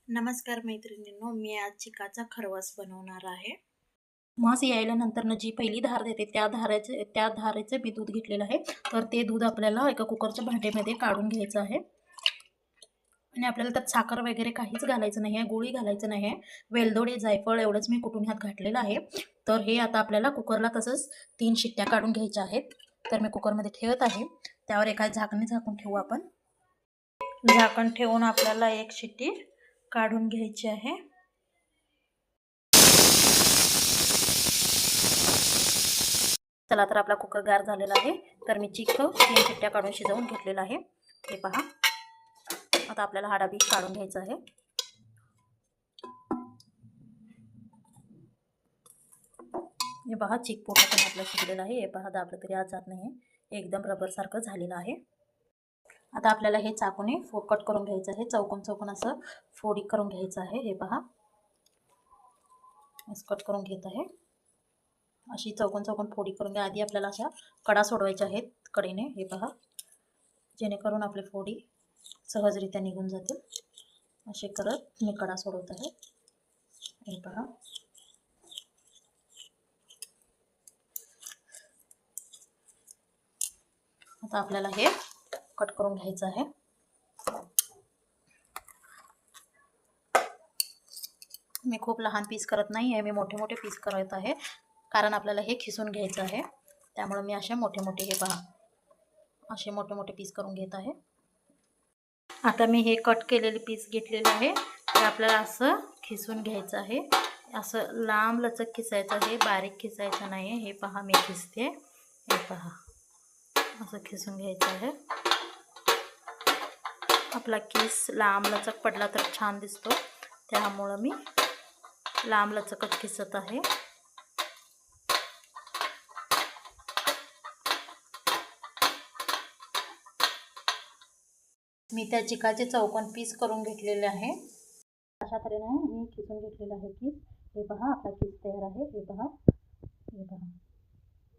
नमस्कार मैत्रिणींनो, मी आज चिकाचा खरवस बनवणार आहे. मांस यायला नंतर जी पहिली धार देते त्या धारेचे मी दूध घेतलेलं आहे. तर ते दूध आपल्याला एका कुकरच्या भांड्यामध्ये काढून घ्यायचं आहे आणि आपल्याला त्यात साखर वगैरे काहीच घालायचं नाही आहे, गुळी घालायचं नाही आहे. वेलदोडे जायफळ एवढंच मी कुटून ह्यात घातलेलं आहे. तर हे आता आपल्याला कुकरला तसंच 3 शिट्ट्या काढून घ्यायच्या आहेत. तर मी कुकरमध्ये ठेवत आहे. त्यावर एका झाकणी झाकून ठेवू आपण. झाकण ठेवून आपल्याला एक शिट्टी काढून घ्यायची आहे. चला तर आपला कुकर गार झालेला आहे. तर मी चिक्क 3 शिट्ट्या काढून शिजवून घेतलेला आहे. हे पहा. आता आपल्याला हा डबी काढून घ्यायचा आहे. हे पहा, चिक पोटा पण आपला शिजलेला आहे. हे पहा, दाबलं तरी आज जात नाही, एकदम रबर सारखं झालेलं आहे. आता आपल्याला हे चाकूने कट करून घ्यायचं आहे. चौकोन चौकोन असं फोडी करून घ्यायचं आहे. हे पहा, कट करून घेत आहे. अशी चौकोन चौकोन फोडी करून घ्या. आधी आपल्याला अशा कडा सोडवायच्या आहेत कडेने. हे पहा, जेणेकरून आपली फोडी सहजरित्या निघून जातील. असे करत मी कडा सोडवत आहे. हे पहा, आता आपल्याला हे कट करून घ्यायचं आहे. मी खूप लहान पीस करत नाही आहे, मी मोठे मोठे पीस करत आहे, कारण आपल्याला हे खिसून घ्यायचं आहे. त्यामुळे मी असे मोठे मोठे, हे पहा, असे मोठे मोठे पीस करून घेत आहे. आता मी हे कट केलेले पीस घेतलेले आहे. ते आपल्याला असं खिसून घ्यायचं आहे. असं लांब लचक खिसायचं आहे, बारीक खिसायचं नाही आहे. हे पहा, मी खिसते. हे पहा, असं खिसून घ्यायचं आहे. आपला केस लांब लचक पडला तर छान दिसतो, त्यामुळं मी लांब लचकच खिसत आहे. मी त्या चिकाचे चौकोन पीस करून घेतलेले आहे. अशा तऱ्हेने मी खिसून घेतलेलं आहे पीस. हे पहा, आपला पीस तयार आहे. हे पहा, हे पहा,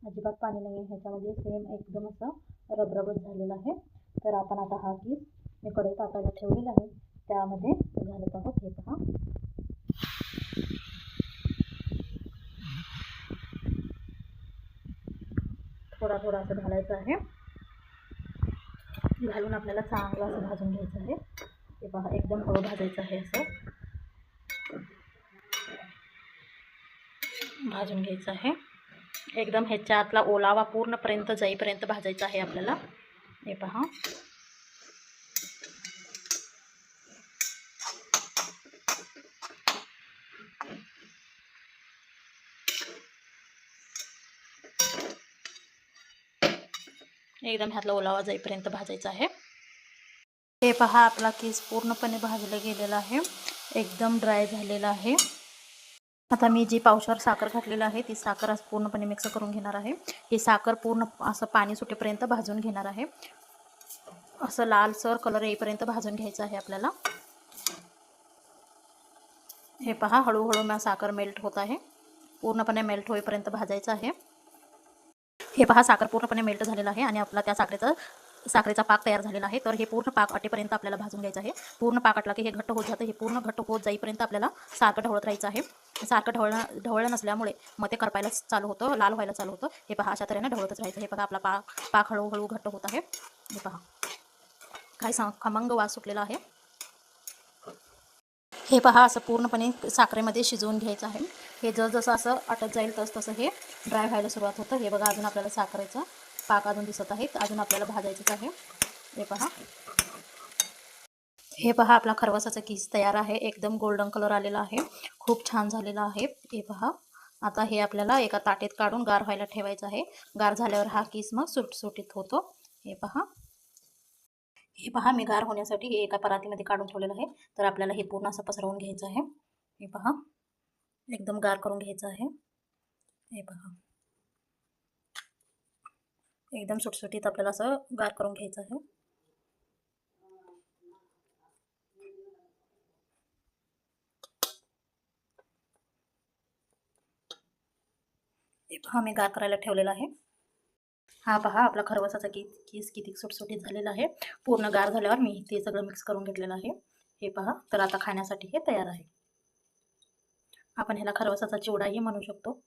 अजिबात पाणी नाही आहे ह्याच्यामध्ये, सेम एकदम असं रबरबच झालेलं आहे. तर आपण आता हा पीस मी कढईत ताटायला ठेवलेला आहे, त्यामध्ये घालत आहोत. हे पहा, थोडा थोडा असं घालायचं आहे. घालून आपल्याला चांगलं असं भाजून घ्यायचं आहे. हे पहा, एकदम हळू भाजायचं आहे. असं भाजून घ्यायचं आहे. एकदम ह्याच्यातला ओलावा पूर्णपर्यंत जाईपर्यंत भाजायचं आहे आपल्याला. हे पहा, एकदम ह्यातला ओलावा जाईपर्यंत भाजायचा आहे. हे पहा, आपला केस पूर्णपणे भाजला गेलेला आहे, एकदम ड्राय झालेला आहे. आता मी जी पावशर साखर घातलेली आहे, ती साखर असं पूर्णपणे मिक्स करून घेणार आहे. ही साखर पूर्ण असं पाणी सुटेपर्यंत भाजून घेणार आहे. असं लालसर कलर येईपर्यंत भाजून घ्यायचं आहे आपल्याला. हे पहा, हळूहळू मी साखर मेल्ट होत आहे. पूर्णपणे मेल्ट होईपर्यंत भाजायचं आहे. हे पहा, साखर पूर्णपणे मेल्ट झालेलं आहे आणि आपला त्या साखरेचा पाक तयार झालेला आहे. तर हे पूर्ण पाक आटेपर्यंत आपल्याला भाजून घ्यायचं आहे. पूर्ण पाक आटला की हे घट्ट होत जातं. हे पूर्ण घट्ट होत जाईपर्यंत आपल्याला सारखं ढवळत राहायचं आहे. सारखं ढवळलं नसल्यामुळे मग ते करपायला चालू होतं, लाल व्हायला चालू होतं. हे पहा, अशा तऱ्हेने ढवळतच राहायचं. हे बघा, आपला पाक हळूहळू घट्ट होत आहे. हे पहा, काय खमंग वास सुटलेला आहे. हे पहा, असं पूर्णपणे साखरेमध्ये शिजवून घ्यायचं आहे. हे जसं असं आटत जाईल तसं हे ड्राय व्हायला सुरुवात होतं. हे बघा, अजून आपल्याला साखरेचा पाक अजून दिसत आहे, अजून आपल्याला भाजायचंच आहे. हे पहा, हे पहा, आपला खरवसाचा किस तयार आहे. एकदम गोल्डन कलर आलेला आहे, खूप छान झालेला आहे. हे पहा, आता हे आपल्याला एका ताटेत काढून गार व्हायला ठेवायचं आहे. गार झाल्यावर हा किस मग सुटसुटीत होतो. हे पहा, हे पहा, मी गार होण्यासाठी हे एका परातीमध्ये काढून ठेवलेलं आहे. तर आपल्याला हे पूर्ण असं पसरवून घ्यायचं आहे. हे पहा, एकदम गार करून घ्यायचं आहे. हे पहा, एकदम सुटसुटीत आपल्याला असं गार करून घ्यायचं आहे. हे पहा, मी गार करायला ठेवलेला आहे. हा पहा, आपला खरवसाचा किस किती सुटसुटीत झालेला आहे. पूर्ण गार झाल्यावर मी ते सगळं मिक्स करून घेतलेलं आहे. हे पहा, तर आता खाण्यासाठी हे तयार आहे. आपण ह्याला खरवसाचा चिवडाही म्हणू शकतो.